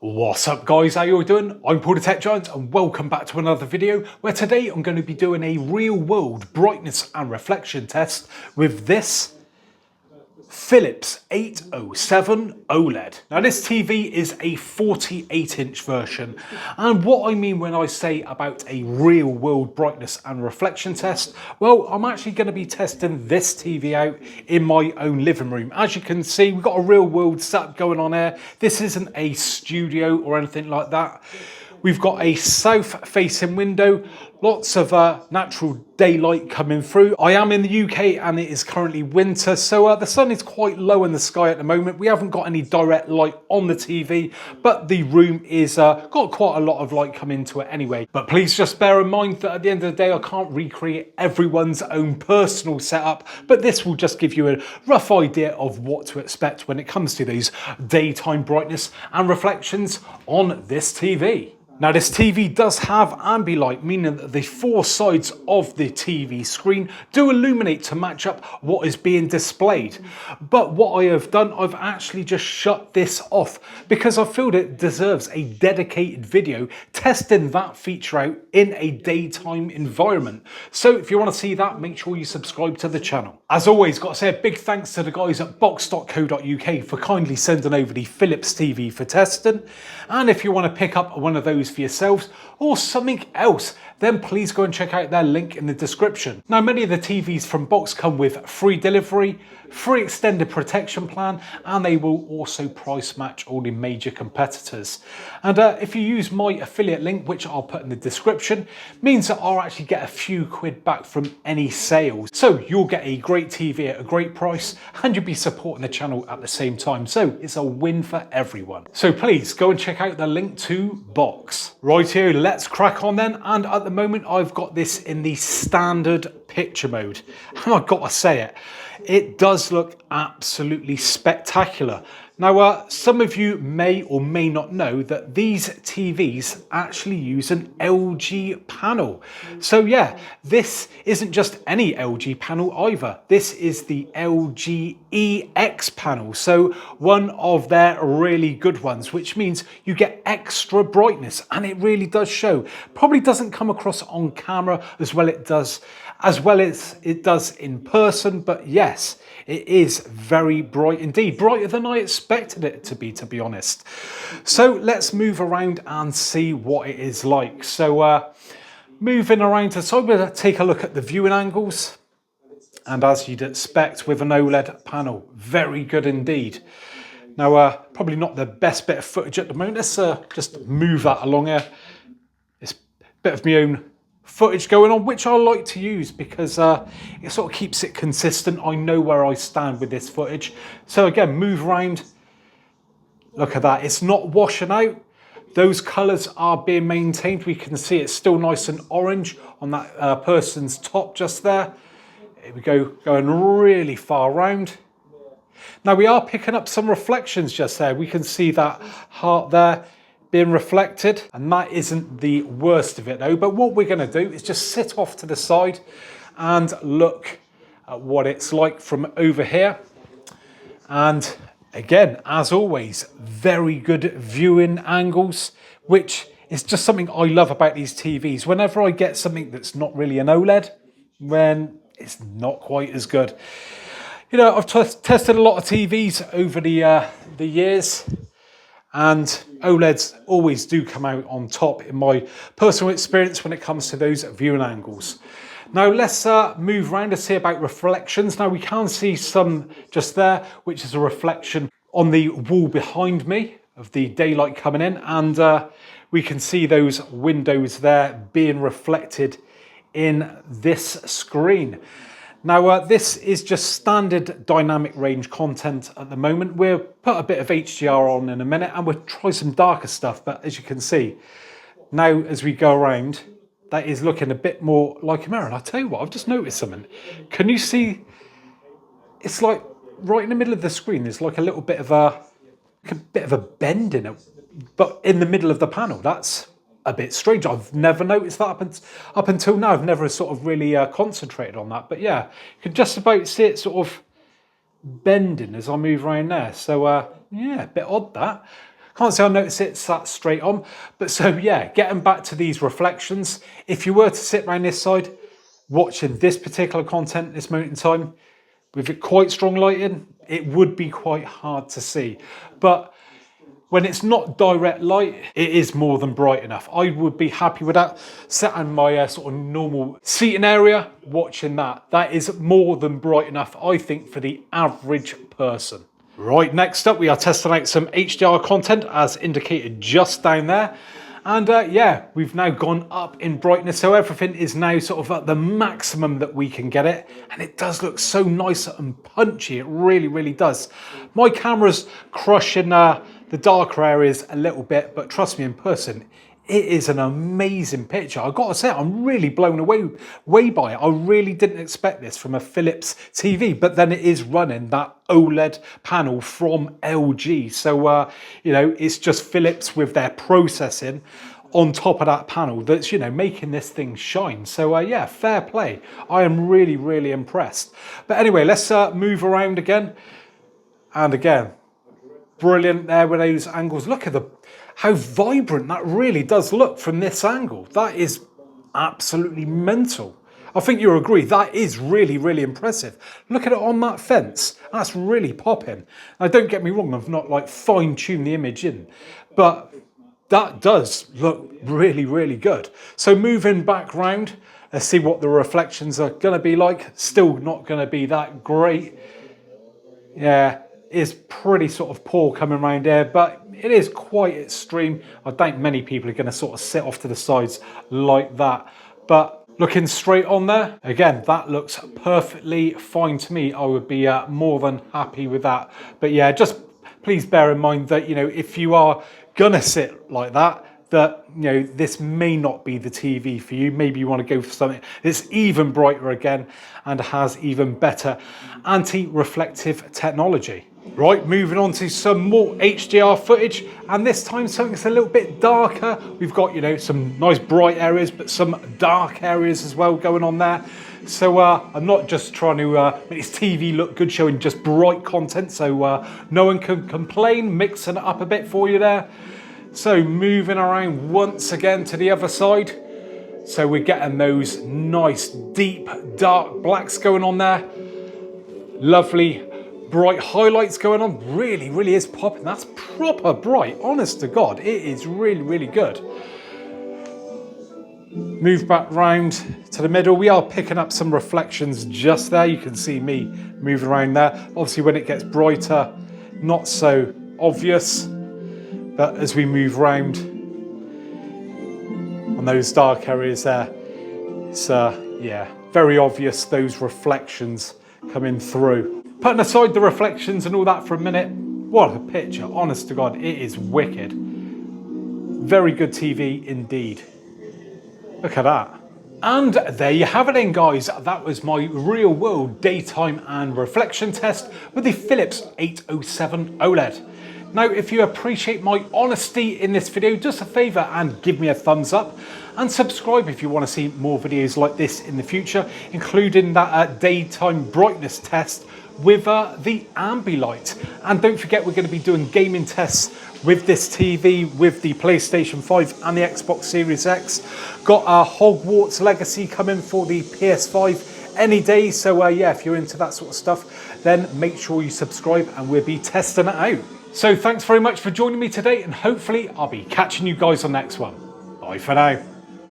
What's up guys, how you all doing? I'm Paul the Tech Giant and welcome back to another video where today I'm going to be doing a real world brightness and reflection test with this Philips 807 OLED. Now this TV is a 48-inch version, and what I mean when I say about a real world brightness and reflection test, well, I'm actually going to be testing this TV out in my own living room. As you can see, we've got a real world setup going on here. This isn't a studio or anything like that. We've got a south facing window, lots of natural daylight coming through. I am in the UK and it is currently winter, so the sun is quite low in the sky at the moment. We haven't got any direct light on the TV, but the room is got quite a lot of light coming into it anyway. But please just bear in mind that at the end of the day, I can't recreate everyone's own personal setup, but this will just give you a rough idea of what to expect when it comes to these daytime brightness and reflections on this TV. Now this TV does have ambilight, meaning that the four sides of the TV screen do illuminate to match up what is being displayed. But what I have done, I've actually just shut this off because I feel it deserves a dedicated video testing that feature out in a daytime environment. So if you want to see that, make sure you subscribe to the channel. As always, got to say a big thanks to the guys at box.co.uk for kindly sending over the Philips TV for testing. And if you want to pick up one of those for yourselves or something else, then please go and check out their link in the description. Now, many of the TVs from Box come with free delivery, free extended protection plan, and they will also price match all the major competitors. And if you use my affiliate link, which I'll put in the description, means that I'll actually get a few quid back from any sales. So you'll get a great TV at a great price and you'll be supporting the channel at the same time. So it's a win for everyone. So please go and check out the link to Box. Right here, let's crack on then. And at the moment, I've got this in the standard picture mode. And I've got to say it does look absolutely spectacular. Now, some of you may or may not know that these TVs actually use an LG panel. So yeah, this isn't just any LG panel either. This is the LG EX panel. So one of their really good ones, which means you get extra brightness, and it really does show. Probably doesn't come across on camera as well as it does in person, but yes, it is very bright indeed, brighter than I expected it to be honest. So let's move around and see what it is like. So moving around to the side, we'll take a look at the viewing angles. And as you'd expect with an OLED panel, very good indeed. Now, probably not the best bit of footage at the moment. Let's just move that along here. It's a bit of my own footage going on, which I like to use because it sort of keeps it consistent. I know where I stand with this footage. So again, move around. Look at that. It's not washing out. Those colours are being maintained. We can see it's still nice and orange on that person's top just there. Here we go, going really far around. Now we are picking up some reflections just there. We can see that heart there being reflected, and that isn't the worst of it though. But what we're going to do is just sit off to the side and look at what it's like from over here. And again, as always, very good viewing angles, which is just something I love about these TVs. Whenever I get something that's not really an OLED, when it's not quite as good. You know, I've tested a lot of TVs over the years, and OLEDs always do come out on top in my personal experience when it comes to those viewing angles. Now let's move around to see about reflections. Now we can see some just there, which is a reflection on the wall behind me of the daylight coming in, and we can see those windows there being reflected in this screen. Now this is just standard dynamic range content at the moment. We'll put a bit of HDR on in a minute and we'll try some darker stuff, but as you can see, now as we go around, that is looking a bit more like a mirror. And I'll tell you what, I've just noticed something. Can you see, it's like right in the middle of the screen, there's like a little bit of a bend in it, but in the middle of the panel. That's a bit strange. I've never noticed that up until now. I've never sort of really concentrated on that. But yeah, you can just about see it sort of bending as I move around there. So yeah, a bit odd that. Can't say I noticed it's that straight on, but so yeah, getting back to these reflections, if you were to sit around this side, watching this particular content at this moment in time, with it quite strong lighting, it would be quite hard to see. But when it's not direct light, it is more than bright enough. I would be happy with that. Sat in my sort of normal seating area, watching that. That is more than bright enough, I think, for the average person. Right, next up, we are testing out some HDR content as indicated just down there. And yeah, we've now gone up in brightness, so everything is now sort of at the maximum that we can get it. And it does look so nice and punchy, it really, really does. My camera's crushing the darker areas a little bit, but trust me, in person, it is an amazing picture. I've got to say, I'm really blown away by it. I really didn't expect this from a Philips TV, but then it is running that OLED panel from LG. So, you know, it's just Philips with their processing on top of that panel that's, you know, making this thing shine. So, yeah, fair play. I am really, really impressed. But anyway, let's move around again. And again, brilliant there with those angles. Look at how vibrant that really does look from this angle. That is absolutely mental. I think you'll agree, that is really, really impressive. Look at it on that fence. That's really popping. Now, don't get me wrong, I've not like fine-tuned the image in, but that does look really, really good. So moving back round, let's see what the reflections are gonna be like. Still not gonna be that great. Yeah, is pretty sort of poor coming around here, but it is quite extreme. I doubt many people are going to sort of sit off to the sides like that. But looking straight on there, again, that looks perfectly fine to me. I would be more than happy with that. But yeah, just please bear in mind that, you know, if you are going to sit like that, that, you know, this may not be the TV for you. Maybe you want to go for something that's even brighter again and has even better anti-reflective technology. Right, moving on to some more HDR footage, and this time something that's a little bit darker. We've got, you know, some nice bright areas, but some dark areas as well going on there. So I'm not just trying to make this TV look good, showing just bright content, so no one can complain, mixing it up a bit for you there. So moving around once again to the other side. So we're getting those nice, deep, dark blacks going on there. Lovely bright highlights going on. Really, really is popping. That's proper bright, honest to God. It is really, really good. Move back round to the middle. We are picking up some reflections just there. You can see me moving around there. Obviously, when it gets brighter, not so obvious. But as we move round on those dark areas there, it's yeah, very obvious those reflections coming through. Putting aside the reflections and all that for a minute, what a picture, honest to God, it is wicked. Very good TV indeed. Look at that. And there you have it then, guys. That was my real world daytime and reflection test with the Philips 807 OLED. Now, if you appreciate my honesty in this video, do us a favour and give me a thumbs up and subscribe if you want to see more videos like this in the future, including that daytime brightness test with the Ambilight. And don't forget, we're going to be doing gaming tests with this TV, with the PlayStation 5 and the Xbox Series X. Got our Hogwarts Legacy coming for the PS5 any day. So yeah, if you're into that sort of stuff, then make sure you subscribe and we'll be testing it out. So thanks very much for joining me today, and hopefully I'll be catching you guys on the next one. Bye for now.